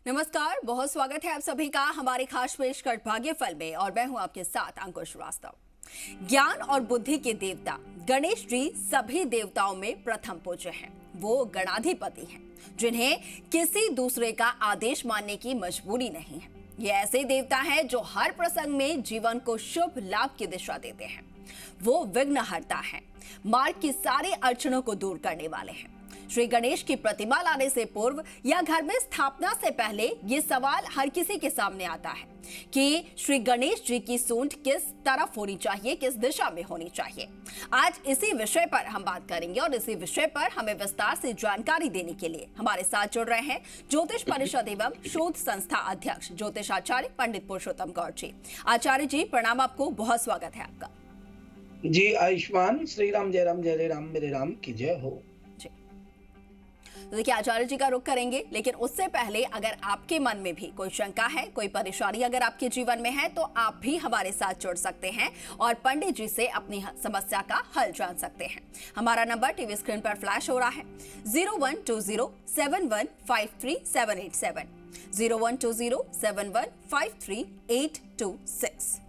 नमस्कार, बहुत स्वागत है आप सभी का हमारी खास पेशकश भाग्यफल में और मैं हूं आपके साथ अंकुश श्रीवास्तव। ज्ञान और बुद्धि के देवता गणेश जी सभी देवताओं में प्रथम पूज्य हैं। वो गणाधिपति हैं जिन्हें किसी दूसरे का आदेश मानने की मजबूरी नहीं है। ये ऐसे देवता हैं जो हर प्रसंग में जीवन को शुभ लाभ की दिशा देते हैं। वो विघ्नहर्ता हैं, मार्ग की सारी अड़चनों को दूर करने वाले हैं। श्री गणेश की प्रतिमा लाने से पूर्व या घर में स्थापना से पहले ये सवाल हर किसी के सामने आता है कि श्री गणेश जी की सूंड किस तरफ होनी चाहिए, किस दिशा में होनी चाहिए। आज इसी विषय पर हम बात करेंगे और इसी विषय पर हमें विस्तार से जानकारी देने के लिए हमारे साथ जुड़ रहे हैं ज्योतिष परिषद एवं शोध संस्था अध्यक्ष ज्योतिष आचार्य पंडित पुरुषोत्तम गौर जी। आचार्य जी प्रणाम, आपको बहुत स्वागत है आपका। जी आयुष्मान श्री राम जय राम जय राम मेरे राम की जय हो। तो देखिए आचार्य जी का रुख करेंगे, लेकिन उससे पहले अगर आपके मन में भी कोई शंका है, कोई परेशानी अगर आपके जीवन में है तो आप भी हमारे साथ जुड़ सकते हैं और पंडित जी से अपनी समस्या का हल जान सकते हैं। हमारा नंबर टीवी स्क्रीन पर फ्लैश हो रहा है 0120715378 012071532826।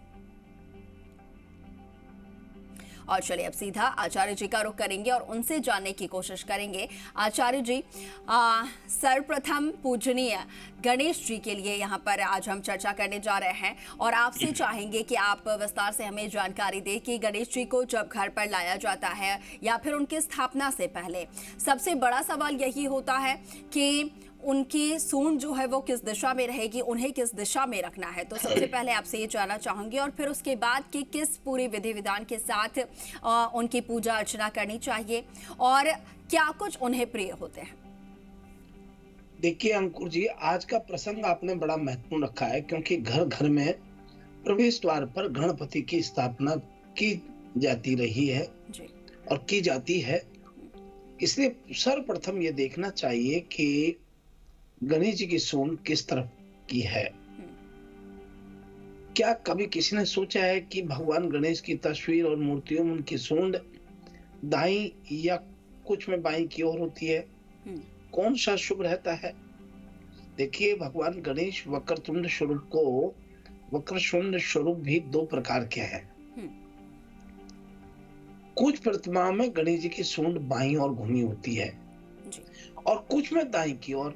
और चलिए अब सीधा आचार्य जी का रुख करेंगे और उनसे जानने की कोशिश करेंगे। आचार्य जी, सर्वप्रथम पूजनीय गणेश जी के लिए यहाँ पर आज हम चर्चा करने जा रहे हैं और आपसे चाहेंगे कि आप विस्तार से हमें जानकारी दें कि गणेश जी को जब घर पर लाया जाता है या फिर उनकी स्थापना से पहले सबसे बड़ा सवाल यही होता है कि उनकी सूंड जो है वो किस दिशा में रहेगी, उन्हें किस दिशा में रखना है। तो सबसे पहले आपसे ये जानना चाहूंगी और फिर उसके बाद कि किस पूरी विधि विधान के साथ उनकी पूजा अर्चना करनी चाहिए और क्या कुछ उन्हें प्रिय होते हैं। देखिए अंकुर जी, आज का प्रसंग आपने बड़ा महत्वपूर्ण रखा है क्योंकि घर घर में प्रवेश द्वार पर गणपति की स्थापना की जाती रही है जी। और की जाती है। इसलिए सर्वप्रथम ये देखना चाहिए कि गणेश जी की सूंड किस तरफ की है। क्या कभी किसी ने सोचा है कि भगवान गणेश की तस्वीर और मूर्तियों में उनकी सूंड दाईं या कुछ में बाईं की ओर होती है? कौन सा शुभ रहता है? देखिए भगवान गणेश वक्रतुंड स्वरूप को वक्रशुंड स्वरूप भी दो प्रकार के हैं। कुछ प्रतिमाओं में गणेश जी की सूंड बाईं ओर घूमी होती है और कुछ में दाईं की ओर।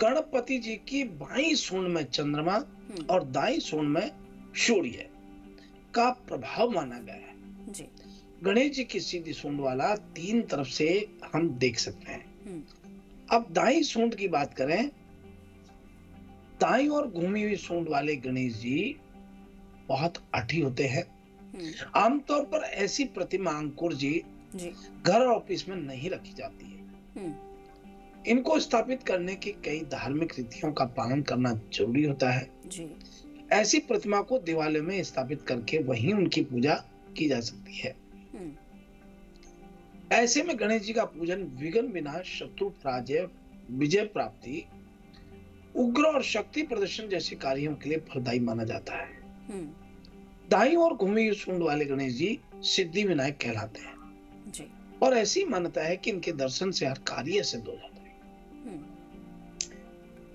गणपति जी की बाईं सूंड में चंद्रमा और दाईं सूंड में सूर्य का प्रभाव माना गया है जी। गणेश जी की सीधी सूंड वाला तीन तरफ से हम देख सकते हैं। अब दाईं सूंड की बात करें, दाईं और घूमी हुई सूंड वाले गणेश जी बहुत आठी होते हैं। आमतौर पर ऐसी प्रतिमा अंकुर जी घर और ऑफिस में नहीं रखी जाती है। इनको स्थापित करने की कई धार्मिक रीतियों का पालन करना जरूरी होता है जी। ऐसी प्रतिमा को दिवालय में स्थापित करके वहीं उनकी पूजा की जा सकती है। ऐसे में गणेश जी का पूजन विघ्न विनाश, शत्रु पराजय, विजय प्राप्ति, उग्र और शक्ति प्रदर्शन जैसे कार्यों के लिए फलदायी माना जाता है। दाईं और घूमी हुई सूंड वाले गणेश जी सिद्धि विनायक कहलाते हैं जी। और ऐसी मान्यता है कि इनके दर्शन से हर कार्य सिद्ध हो जाता है।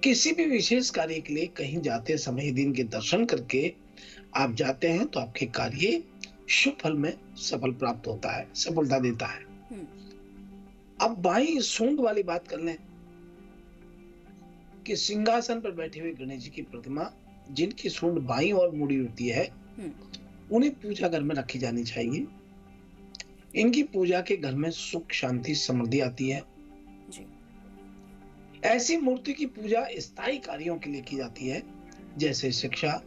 किसी भी विशेष कार्य के लिए कहीं जाते समय यदि इनके दर्शन करके आप जाते हैं तो आपके कार्य शुभ फल में सफल प्राप्त होता है, सफलता देता है। अब बाईं सूंड वाली बात कर लें कि सिंहासन पर बैठे हुए गणेश जी की प्रतिमा जिनकी सूंड बाईं ओर मुड़ी होती है उन्हें पूजा घर में रखी जानी चाहिए। इनकी पूजा के घर में सुख, शांति, समृद्धि आती है जी। ऐसी मूर्ति की पूजा स्थायी कार्यों के लिए की जाती है जैसे शिक्षा,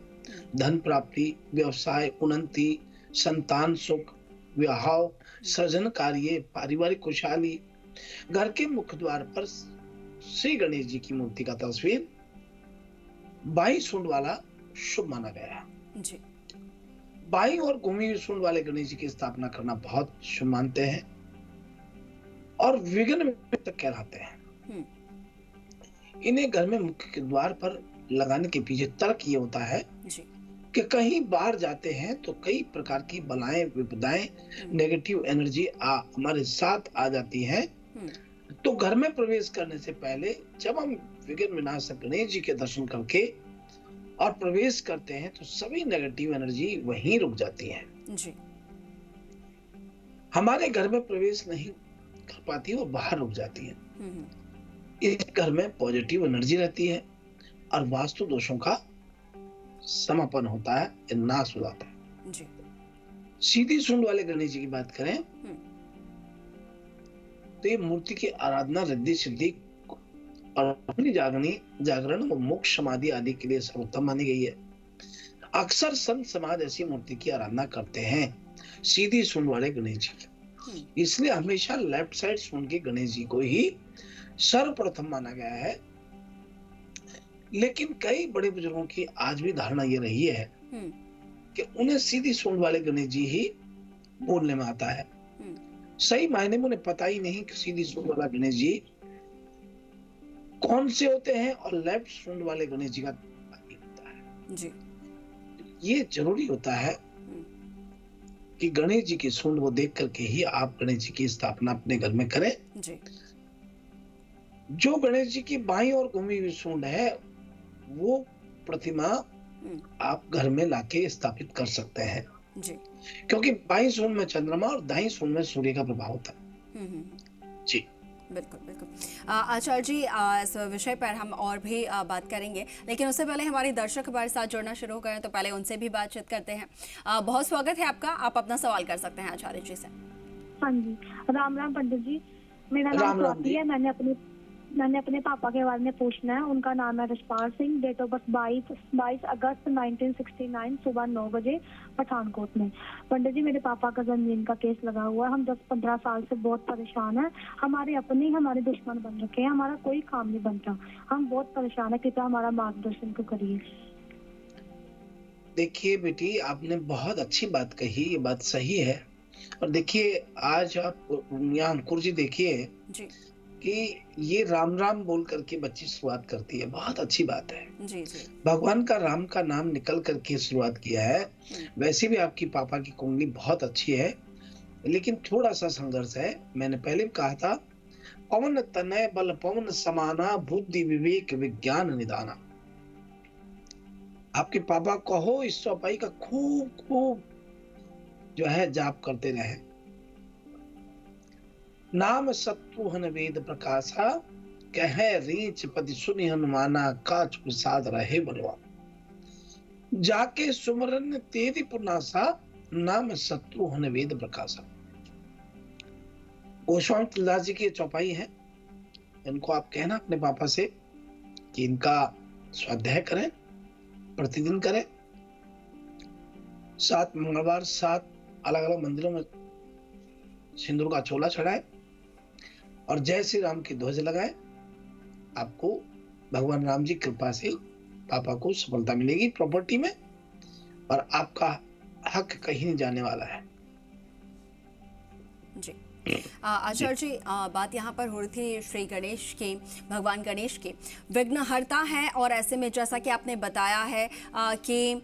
धन प्राप्ति, व्यवसाय उन्नति, संतान सुख, विवाह, सृजन कार्य, पारिवारिक खुशहाली। घर के मुख्य द्वार पर श्री गणेश जी की मूर्ति का तस्वीर बाईं सूंड वाला शुभ माना गया है जी। बाईं और घूमी हुई सूंड वाले गणेश जी की स्थापना करना बहुत शुभ मानते हैं और विघ्न विनाशक कहलाते हैं। इन्हें घर में मुख्य द्वार पर लगाने के पीछे तर्क ये होता है जी। कि कहीं बाहर जाते हैं तो कई प्रकार की बलाएं, विपदाएं, नेगेटिव एनर्जी हमारे साथ आ जाती हैं तो घर में प्रवेश करने से पहले जब हम विघ्न विनाशक गणेश जी के दर्शन करके और प्रवेश करते हैं तो सभी नेगेटिव एनर्जी वहीं रुक जाती है जी। हमारे घर में प्रवेश नहीं कर पाती और बाहर रुक जाती है। इस घर में पॉजिटिव एनर्जी रहती है और वास्तु दोषों का समापन होता है, नाश हो जाता है जी। सीधी सूंड वाले गणेश जी की बात करें तो ये मूर्ति की आराधना रिद्धि सिद्धि और अपनी जागरण और मोक्ष समाधि आदि के लिए सर्वोत्तम मानी गई है। अक्सर संत समाज ऐसी मूर्ति की आराधना करते हैं, सीधी सूंड वाले गणेश जी की। इसलिए हमेशा लेफ्ट साइड सूंड के गणेश जी को ही सर्वप्रथम माना गया है। लेकिन कई बड़े बुजुर्गों की आज भी धारणा ये रही है कि उन्हें सीधी सूंड वाले गणेश जी ही बोलने में आता है। सही मायने में उन्हें पता ही नहीं कि सीधी सूंड वाला गणेश जी कौन से होते हैं और लेफ्ट सूंड वाले गणेश जी का होता है जी। ये जरूरी होता है कि गणेश जी की सूंड वो देख करके ही आप गणेश जी की स्थापना अपने घर में करें जी। जो गणेश जी की बाईं ओर घूमी हुई सूंड है वो प्रतिमा आप घर में लाके स्थापित कर सकते हैं जी। क्योंकि बाईं सूंड में चंद्रमा और दाईं सूंड में सूर्य का प्रभाव होता है जी। बिल्कुल बिल्कुल। आचार्य जी, इस विषय पर हम और भी बात करेंगे, लेकिन उससे पहले हमारे दर्शक हमारे साथ जुड़ना शुरू हो गए हैं तो पहले उनसे भी बातचीत करते हैं। बहुत स्वागत है आपका, आप अपना सवाल कर सकते हैं आचार्य जी से। हाँ जी, राम राम पंडित जी। मेरा नाम स्वाति है। मैंने अपने पापा के बारे में पूछना है। उनका नाम है Rashpal Singh, date of birth 22 अगस्त 1969, सुबह 9 बजे, पठानकोट में। पंडित जी, मेरे पापा का जमीन का केस लगा हुआ है। हम 10-15 साल से बहुत परेशान हैं। हमारे अपने ही हमारे दुश्मन बन रखे हैं, हमारा कोई काम नहीं बनता। हम बहुत परेशान है, कृपया हमारा मार्गदर्शन को करिए। देखिए बेटी, आपने बहुत अच्छी बात कही, ये बात सही है। और देखिए आज आप यहाँ अंकुर जी देखिए कि ये राम राम बोल करके बच्ची शुरुआत करती है, बहुत अच्छी बात है जी जी। भगवान का राम का नाम निकल करके शुरुआत किया है। वैसे भी आपकी पापा की कुंडली बहुत अच्छी है, लेकिन थोड़ा सा संघर्ष है। मैंने पहले भी कहा था, पवन तनय बल पवन समाना, बुद्धि विवेक विज्ञान निदाना। आपके पापा कहो इस चौपाई का खूब खूब जो है जाप करते रहे। नाम शत्रुहन वेद प्रकाशा, कहे रीच पति सुनि हनुमाना, काच प्रसाद रहे बलवा। जाके सुमरन तेरी पुनासा, नाम शत्रुहन वेद प्रकाशा। गोस्वामी तुलसीदास जी की चौपाई है। इनको आप कहना अपने पापा से कि इनका स्वाध्याय करें, प्रतिदिन करें। 7 मंगलवार 7 अलग अलग मंदिरों में सिंदूर का चोला चढ़ाए और जय श्री राम की ध्वज लगाए। आपको भगवान राम जी कृपा से पापा को सफलता मिलेगी प्रॉपर्टी में, और आपका हक कहीं नहीं जाने वाला है जी। आचार्य जी, बात यहाँ पर हो रही थी श्री गणेश की, भगवान गणेश की विघ्नहर्ता है, और ऐसे में जैसा कि आपने बताया है कि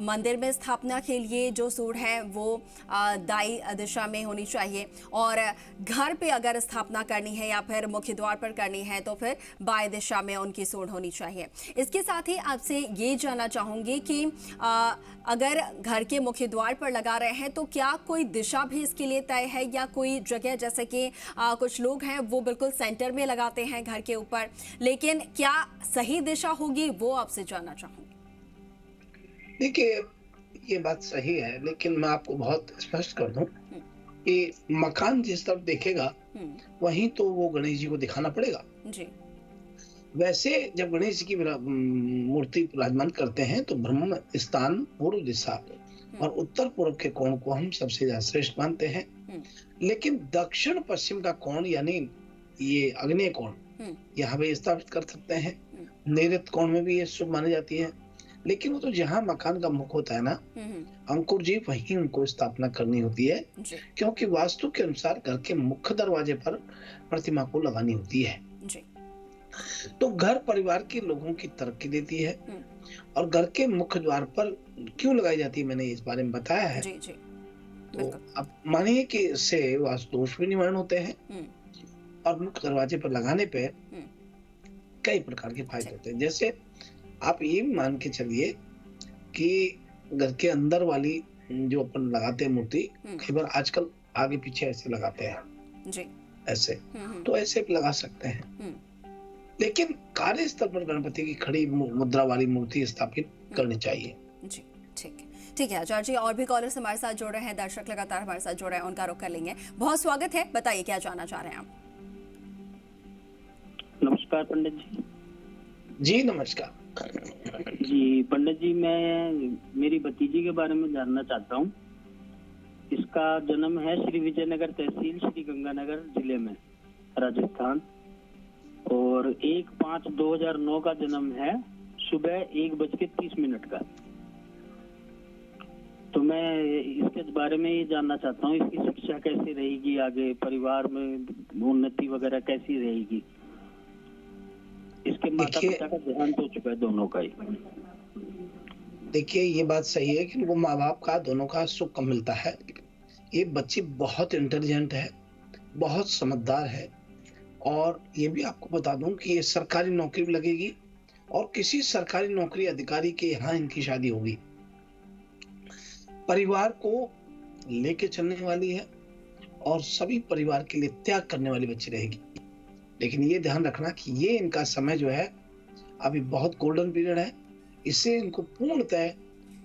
मंदिर में स्थापना के लिए जो सूंड है वो दाई दिशा में होनी चाहिए, और घर पे अगर स्थापना करनी है या फिर मुख्य द्वार पर करनी है तो फिर बाएं दिशा में उनकी सूंड होनी चाहिए। इसके साथ ही आपसे ये जानना चाहूँगी कि अगर घर के मुख्य द्वार पर लगा रहे हैं तो क्या कोई दिशा भी इसके लिए तय है, या कोई जगह, जैसे कि कुछ लोग हैं वो बिल्कुल सेंटर में लगाते हैं घर के ऊपर, लेकिन क्या सही दिशा होगी वो आपसे जानना चाहूँगी। देखिए ये बात सही है, लेकिन मैं आपको बहुत स्पष्ट कर दूं कि मकान जिस तरफ देखेगा वहीं तो वो गणेश जी को दिखाना पड़ेगा जी। वैसे जब गणेश जी की मूर्ति विराजमान करते हैं तो ब्रह्म स्थान पूर्व दिशा और उत्तर पूर्व के कोण को हम सबसे ज्यादा श्रेष्ठ मानते हैं। लेकिन दक्षिण पश्चिम का कोण यानी ये अग्नेय कोण यहाँ पे स्थापित कर सकते हैं। नैऋत्य कोण में भी ये शुभ मानी जाती है, लेकिन वो तो जहाँ मकान का मुख होता है ना अंकुर जी, वहीं उनको स्थापना करनी होती है, क्योंकि वास्तु के अनुसार घर के मुख्य दरवाजे पर प्रतिमा को लगानी होती है जी। तो घर परिवार के लोगों की तरक्की देती है। और घर के मुख्य द्वार पर क्यों लगाई जाती है मैंने इस बारे में बताया है जी जी। तो अब मानिए कि इससे वास्तु दोष भी निवारण होते हैं और मुख्य दरवाजे पर लगाने पे कई प्रकार के फायदे होते हैं। जैसे आप ये मान के चलिए कि घर के अंदर वाली जो अपन लगाते हैं मूर्ति, कई बार आजकल आगे पीछे ऐसे लगाते हैं जी। ऐसे, तो ऐसे भी लगा सकते हैं। लेकिन कार्यस्थल पर गणपति की खड़ी मुद्रा वाली मूर्ति स्थापित करनी चाहिए। जी ठीक है आचार्य जी। और भी कॉलर्स हमारे साथ जुड़ रहे हैं, दर्शक लगातार हमारे साथ जुड़ रहे हैं, उनका रुख कर लेंगे। बहुत स्वागत है, बताइए क्या जानना चाह रहे हैं आप। नमस्कार पंडित जी। जी नमस्कार जी पंडित जी, मैं मेरी भतीजी के बारे में जानना चाहता हूँ। इसका जन्म है श्री विजयनगर तहसील, श्री गंगानगर जिले में, राजस्थान, और 1/5/2009 का जन्म है, सुबह 1:30 का। तो मैं इसके बारे में ये जानना चाहता हूँ, इसकी शिक्षा कैसी रहेगी आगे, परिवार में उन्नति वगैरह कैसी रहेगी। इसके माता पिता का देहांत हो चुका है, दोनों का ही। देखिए ये बात सही है कि वो माँ बाप का दोनों का सुख कम मिलता है। ये बच्ची बहुत इंटेलिजेंट है, बहुत समझदार है, और ये भी आपको बता दूं कि ये सरकारी नौकरी भी लगेगी और किसी सरकारी नौकरी अधिकारी के यहाँ इनकी शादी होगी। परिवार को लेके चलने वाली है और सभी परिवार के लिए त्याग करने वाली बच्ची रहेगी। लेकिन ये ध्यान रखना कि ये इनका समय जो है अभी बहुत गोल्डन पीरियड है, इससे इनको पूर्णतः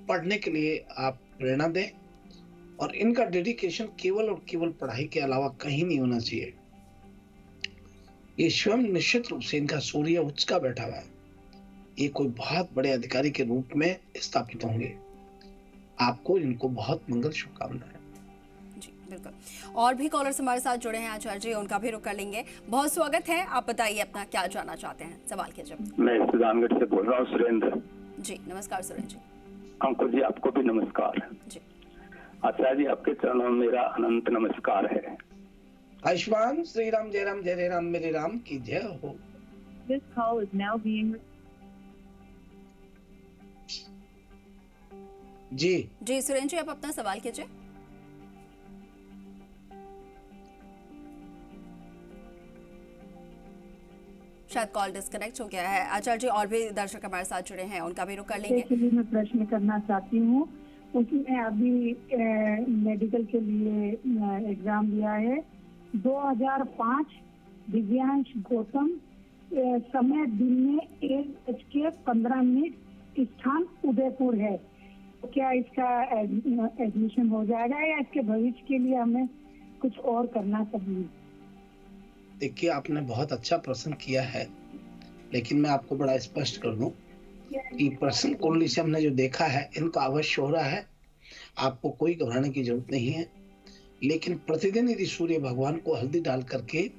पढ़ने के लिए आप प्रेरणा दें, और इनका डेडिकेशन केवल और केवल पढ़ाई के अलावा कहीं नहीं होना चाहिए। ये स्वयं निश्चित रूप से इनका सूर्य उच्च का बैठा हुआ है, ये कोई बहुत बड़े अधिकारी के रूप में स्थापित होंगे। आपको इनको बहुत मंगल शुभकामनाएं। जी बिल्कुल। और भी कॉलर्स हमारे साथ जुड़े हैं आचार्य जी, उनका भी रुख कर लेंगे। बहुत स्वागत है, आप बताइए अपना क्या जानना चाहते हैं, सवाल कीजिए। मैं सुजानगढ़ से बोल रहा हूँ, सुरेंद्र जी। नमस्कार सुरेंद्र जी। अंकुर जी, आपको भी नमस्कार जी। आचार्य जी, आपके चरणों में मेरा अनंत नमस्कार है। आयुष्मान श्री राम, जय राम जय राम, मेरे राम की जय हो। This call is now being जी सुरेंद्र जी, आप अपना सवाल कीजिए। शायद कॉल डिस्कनेक्ट हो गया है। आचार्य जी, और भी दर्शक हमारे साथ जुड़े हैं, उनका भी रुख कर लेंगे। मैं प्रश्न करना चाहती हूँ, उसमें अभी मेडिकल के लिए एग्जाम दिया है। 2005 दिव्यांश गौतम, समय दिन में 1:15, स्थान उदयपुर है। तो क्या इसका एडमिशन हो जाएगा या इसके भविष्य के लिए हमें कुछ और करना चाहिए? देखिए आपने बहुत अच्छा प्रश्न किया है, लेकिन मैं आपको बड़ा स्पष्ट कर दूं कि प्रश्न कुंडली से हमने जो देखा है इनका अवश्य हो रहा है, आपको कोई घबराने की जरूरत नहीं है। लेकिन प्रतिदिन यदि सूर्य भगवान को हल्दी डाल करके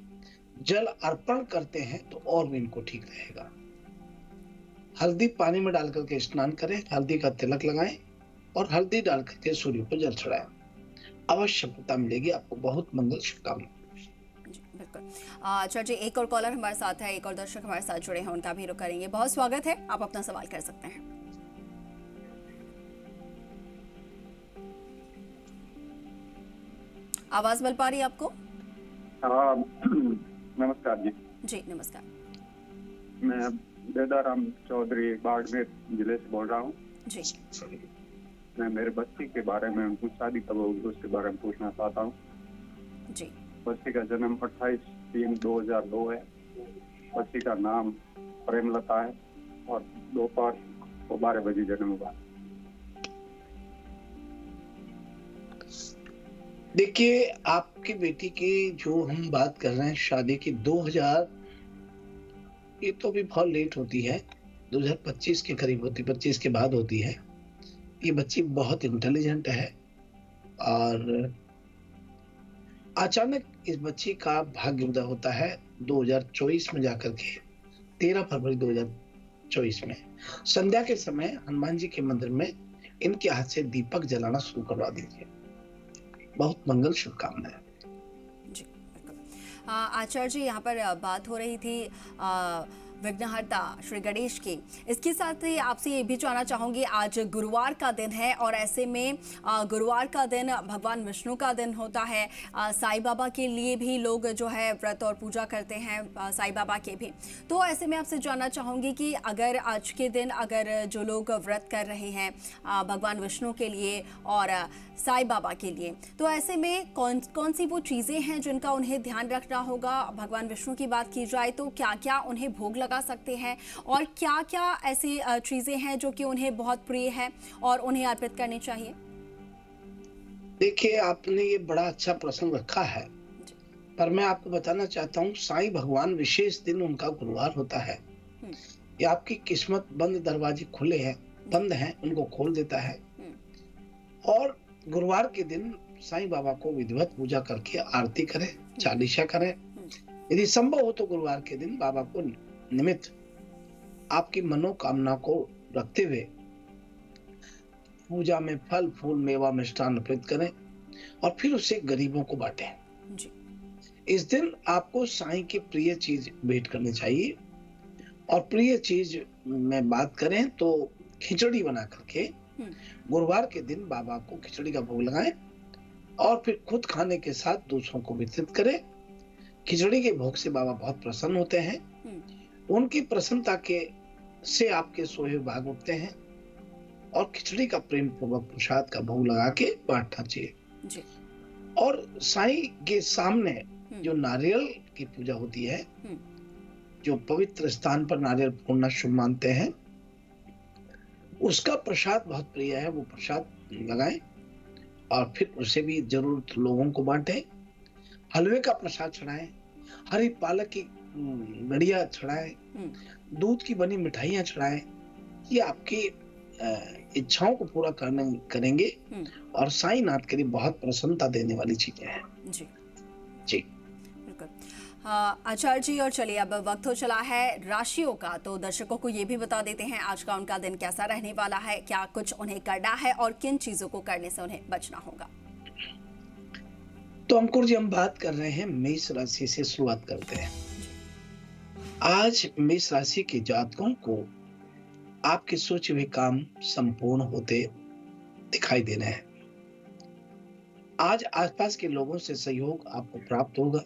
जल अर्पण करते हैं तो और भी इनको ठीक रहेगा। हल्दी पानी में डाल करके स्नान करें, हल्दी का तिलक लगाएं और हल्दी डाल करके सूर्य को जल चढ़ाएं, अवश्य सफलता मिलेगी आपको। बहुत मंगल शुभकामनाएं। बिल्कुल। आचार्य जी, एक और कॉलर हमारे साथ है, एक और दर्शक हमारे साथ जुड़े हैं, उनका भी रुख करेंगे। बहुत स्वागत है, आप अपना सवाल कर सकते हैं। आवाज मिल पा रही है आपको? नमस्कार जी। जी नमस्कार। मैं बेदाराम चौधरी बाड़मेर जिले से बोल रहा हूँ जी। मैं मेरे बच्ची के बारे में, उनकी शादी कब होगी उसके बारे में पूछना चाहता हूँ जी। बच्ची का जन्म 28/3/2002 है। बच्ची का नाम प्रेमलता है और दोपहर को 12 बजे जन्म हुआ। देखिए आपकी बेटी की जो हम बात कर रहे हैं शादी की 2000, ये तो अभी बहुत लेट होती है, 2025 के करीब होती, 25 के बाद होती है। ये बच्ची बहुत इंटेलिजेंट है और अचानक इस बच्ची का भाग्य उदय होता है 2024 में जाकर के, 13 फरवरी 2024 में संध्या के समय हनुमान जी के मंदिर में इनके हाथ से दीपक जलाना शुरू करवा दीजिए। बहुत मंगल शुभकामनाएं। जी बिल्कुल। आचार्य जी, यहाँ पर बात हो रही थी विघ्नहर्ता श्री गणेश की। इसके साथ ही आपसे ये भी जानना चाहूंगी, आज गुरुवार का दिन है और ऐसे में गुरुवार का दिन भगवान विष्णु का दिन होता है। साईं बाबा के लिए भी लोग जो है व्रत और पूजा करते हैं, साईं बाबा के भी। तो ऐसे में आपसे जानना चाहूंगी कि अगर आज के दिन अगर जो लोग व्रत कर रहे हैं भगवान विष्णु के लिए और साईं बाबा के लिए, तो ऐसे में कौन कौन सी वो चीज़ें हैं जिनका उन्हें ध्यान रखना होगा। भगवान विष्णु की बात की जाए तो क्या क्या उन्हें भोग लगा सकते हैं और क्या क्या ऐसी चीज़ें हैं जो कि उन्हें बहुत प्रिय है और उन्हें अर्पित करनी चाहिए। देखिए, आपने ये बड़ा अच्छा प्रश्न रखा है, पर मैं आपको बताना चाहता हूँ, साईं भगवान विशेष दिन उनका गुरुवार होता है। ये आपकी किस्मत बंद दरवाजे खुले हैं, बंद हैं, उनको खोल देता है। और गुरुवार के दिन साईं बाबा को विधिवत पूजा करके आरती करें, चालीसा करें। यदि संभव हो तो गुरुवार के दिन बाबा को निमित्त आपकी मनोकामना को रखते हुए पूजा में फल फूल मेवा मिष्ठान अर्पित करें और फिर उसे गरीबों को बांटें। इस दिन आपको साईं की प्रिय चीज भेंट करनी चाहिए। और प्रिय चीज में बात करें तो खिचड़ी बना करके गुरुवार के दिन बाबा को खिचड़ी का भोग लगाएं और फिर खुद खाने के साथ दूसरों को वितरित करें। खिचड़ी के भोग से बाबा बहुत प्रसन्न होते हैं। उनकी प्रसन्नता के से आपके सोए भाग उठते हैं और खिचड़ी का प्रेम पूर्वक प्रसाद का भोग लगा के बांटना चाहिए। और साईं के सामने जो नारियल की पूजा होती है, जो पवित्र स्थान पर नारियल फोड़ना शुभ मानते हैं, उसका प्रसाद बहुत प्रिय है। वो प्रसाद लगाएं और फिर उसे भी जरूरत लोगों को बांटें। हलवे का प्रसाद चढ़ाएं, हरी पालक की गड़िया चढ़ाएं, दूध की बनी मिठाइयां चढ़ाएं। ये आपकी इच्छाओं को पूरा करेंगे और साईं नाथ के लिए बहुत प्रसन्नता देने वाली चीजें हैं। जी बिल्कुल आचार्य जी। और चलिए, अब वक्त हो चला है राशियों का, तो दर्शकों को ये भी बता देते हैं आज का उनका दिन कैसा रहने वाला है, क्या कुछ उन्हें करना है और किन चीजों को करने से उन्हें बचना होगा। तो अंकुर जी, हम बात कर रहे हैं मेष राशि से शुरुआत करते हैं। आज मेष राशि के जातकों को आपके सोचे हुए काम संपूर्ण होते दिखाई दे रहे हैं। आज आसपास के लोगों से सहयोग आपको प्राप्त होगा।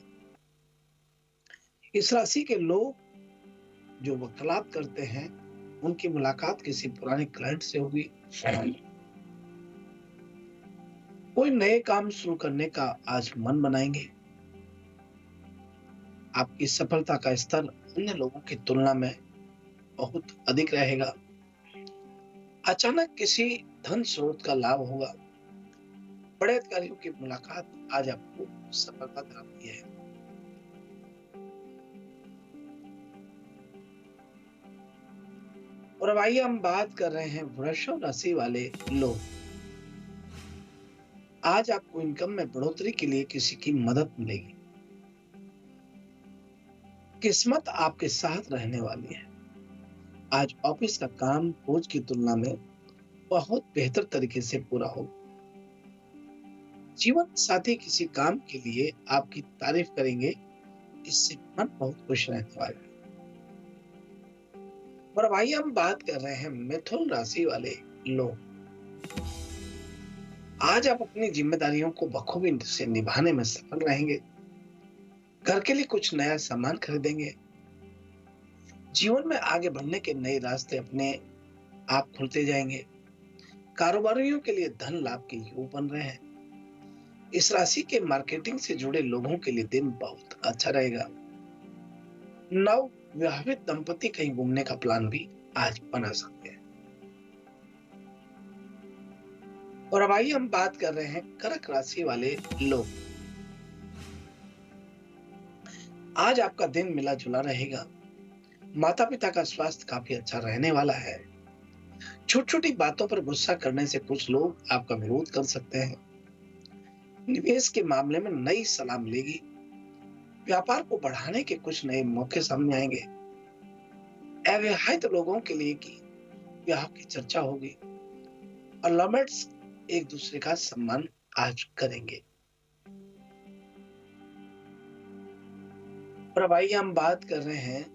इस राशि के लोग जो वार्तालाप करते हैं, उनकी मुलाकात किसी पुराने क्लाइंट से होगी। कोई नए काम शुरू करने का आज मन बनाएंगे। आपकी सफलता का स्तर अन्य लोगों की तुलना में बहुत अधिक रहेगा। अचानक किसी धन स्रोत का लाभ होगा। बड़े अधिकारियों की मुलाकात आज आपको सफलता दिलाती है। और अब आइए हम बात कर रहे हैं वृषभ राशि वाले लोग। आज आपको इनकम में बढ़ोतरी के लिए किसी की मदद मिलेगी। किस्मत आपके साथ रहने वाली है। आज ऑफिस का काम रोज की तुलना में बहुत बेहतर तरीके से पूरा होगा। जीवन साथी किसी काम के लिए आपकी तारीफ करेंगे, इससे मन बहुत खुश रहने वाला है। और अब आइए हम बात कर रहे हैं मिथुन राशि वाले लोग। आज आप अपनी जिम्मेदारियों को बखूबी से निभाने में सफल रहेंगे। घर के लिए कुछ नया सामान खरीदेंगे। जीवन में आगे बढ़ने के नए रास्ते अपने आप खुलते जाएंगे। कारोबारियों के लिए धन लाभ के योग बन रहे हैं। इस राशि के मार्केटिंग से जुड़े लोगों के लिए दिन बहुत अच्छा रहेगा। नव विवाहित दंपति कहीं घूमने का प्लान भी आज बना सकते हैं। और अब आइए हम बात कर रहे हैं कर्क राशि वाले लोग। आज आपका दिन मिला जुला रहेगा। माता पिता का स्वास्थ्य काफी अच्छा रहने वाला है। छोटी छोटी बातों पर गुस्सा करने से कुछ लोग आपका विरोध कर सकते हैं। निवेश के मामले में नई सलाह मिलेगी। व्यापार को बढ़ाने के कुछ नए मौके सामने आएंगे। अविवाहित लोगों के लिए की विवाह की चर्चा होगी और लवर्स एक दूसरे का सम्मान आज करेंगे। और अब आइए हम बात कर रहे हैं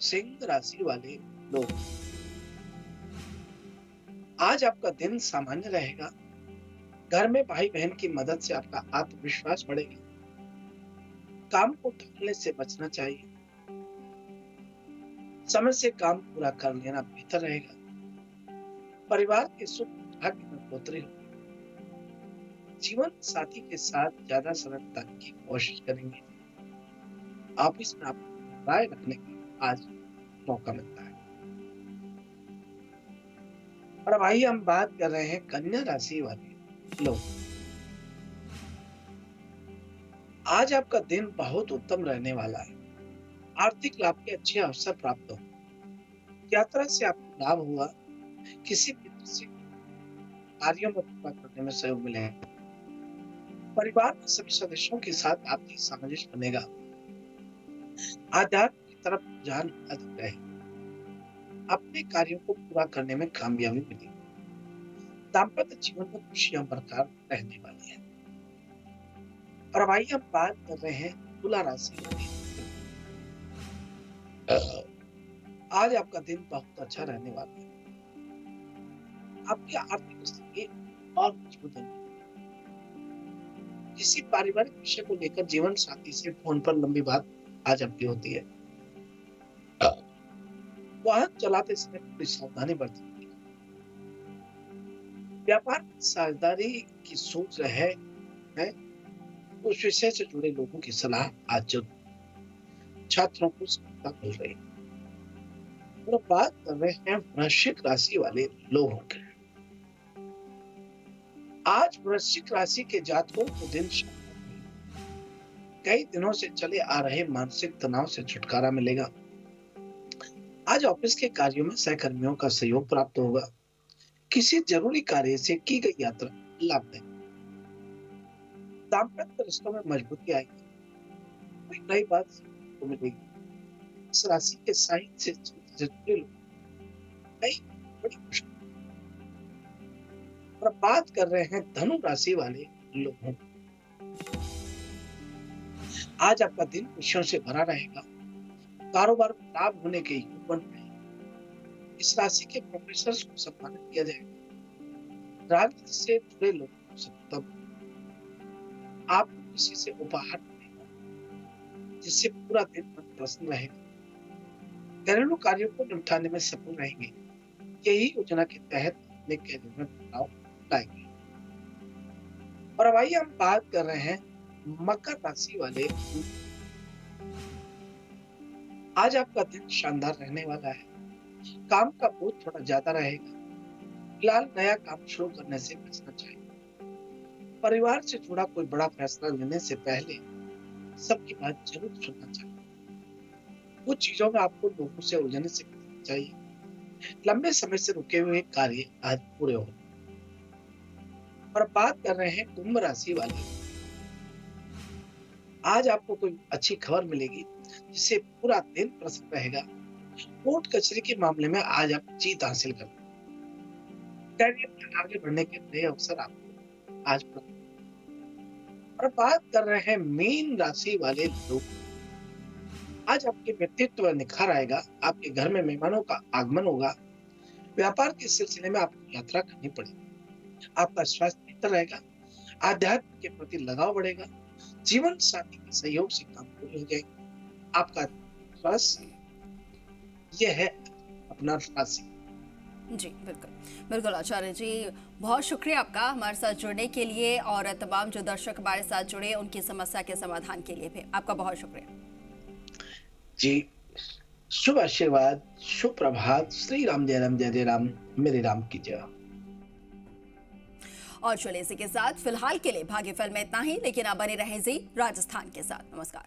सिंह राशि वाले लोग, आज आपका दिन सामान्य रहेगा। घर में भाई बहन की मदद से आपका आत्मविश्वास बढ़ेगा। काम को टालने से बचना चाहिए। समय से काम पूरा कर लेना बेहतर रहेगा। परिवार के सुख भाग्य में बढ़ोतरी होगी। जीवन साथी के साथ ज्यादा समय बिताने की कोशिश करेंगे। ऑफिस में आपको राय रखने का आज मौका मिलता है। और अब आइए हम बात कर रहे हैं कन्या राशि वाले लोग। आज आपका दिन बहुत उत्तम रहने वाला है। आर्थिक लाभ के अच्छे अवसर प्राप्त हो। यात्रा से आपको लाभ हुआ। किसी मित्र से कार्यों में पूरा करने में सहयोग मिलेगा। परिवार के सभी सदस्यों के साथ आपकी सामंजस्य बनेगा। आध्यात्म की तरफ रुझान अधिक रहे। अपने कार्यों को पूरा करने में कामयाबी मिलेगी। दाम्पत्य जीवन में खुशियां बरकरार रहने वाली है। और अब आइए हम बात कर रहे हैं तुला राशि वाले। आज आपका दिन बहुत अच्छा रहने वाला है। आपकी आर्थिक स्थिति और मजबूत होगी। किसी पारिवारिक विषय को लेकर जीवन साथी से फोन पर लंबी बात आज आपकी होती है। वाहन चलाते समय थोड़ी सावधानी बरतनी। व्यापार में साझेदारी की सोच रहे हैं। उस विषय से जुड़े लोगों की सलाह आज जरूर। छात्रों को सफलता मिल रही है। और बात कर रहे हैं वृश्चिक राशि वाले लोगों के। आज वृश्चिक राशि के जातकों को दिन कई दिनों से चले आ रहे मानसिक तनाव से छुटकारा मिलेगा। आज ऑफिस के कार्यों में सहकर्मियों का सहयोग प्राप्त होगा। किसी जरूरी कार्य से की गई यात्रा लाभदायक। दाम्पत्य रिश्तों में मजबूती आएगी। कोई नई बात सीखने को मिलेगी। इस राशि के साहित्य से जुड़े लोग कई बड़ी खुशी। और बात कर रहे हैं धनु राशि वाले लोगों। आज आपका दिन खुशियों से भरा रहेगा। कारोबार में लाभ होने के योग बन रहे हैं। इस राशि के प्रोफेसर्स को सम्मानित किया जाएगा। राजनीति से जुड़े लोगों को सफलता मिलेगी। आप किसी से उपहार मिलेगा जिससे पूरा दिन मन प्रसन्न रहेगा। घरेलू कार्यों को निपटाने में सफल रहेंगे। यही योजना के तहत अपने कैरियर में बदलाव लाएंगे। और अब आइए हम बात कर रहे हैं मकर राशि वाले। आज आपका दिन शानदार रहने वाला है। काम का बोझ थोड़ा ज्यादा रहेगा। फिलहाल नया काम शुरू करने से बचना चाहिए। परिवार से जुड़ा कोई बड़ा फैसला लेने से पहले सबकी बात जरूर सुनना चाहिए। कुछ चीजों में आपको लोगों से उलझने से बचना चाहिए। लंबे समय से रुके हुए कार्य आज पूरे हो। और बात कर रहे हैं कुंभ राशि वाले। आज आपको कोई अच्छी खबर मिलेगी जिससे पूरा दिन प्रसन्न रहेगा। कोर्ट कचहरी के मामले में आज आप जीत हासिल कर कैरियर में आगे बढ़ने के नए अवसर आपको आज प्राप्त। और बात कर रहे हैं मीन राशि वाले लोग। आज आपके व्यक्तित्व निखार आएगा। आपके घर में मेहमानों का आगमन होगा। व्यापार के सिलसिले में आपको यात्रा करनी पड़ेगी। आपका स्वास्थ्य बेहतर रहेगा। आध्यात्म के प्रति लगाव बढ़ेगा। जीवन साथी के सहयोग से काम पूरे हो जाएंगे। आपका स्वास्थ्य यह है अपना राशि। जी बिल्कुल बिल्कुल आचार्य जी, बहुत शुक्रिया आपका हमारे साथ जुड़ने के लिए और तमाम जो दर्शक हमारे साथ जुड़े उनकी समस्या के समाधान के लिए भी आपका बहुत शुक्रिया जी। शुभ आशीर्वाद, शुभ प्रभात। श्री राम जय राम, जय जय राम, मेरे राम की जय। और चलिए इसी के साथ फिलहाल के लिए भाग्यफल में इतना ही, लेकिन आप बने रहें जी राजस्थान के साथ। नमस्कार।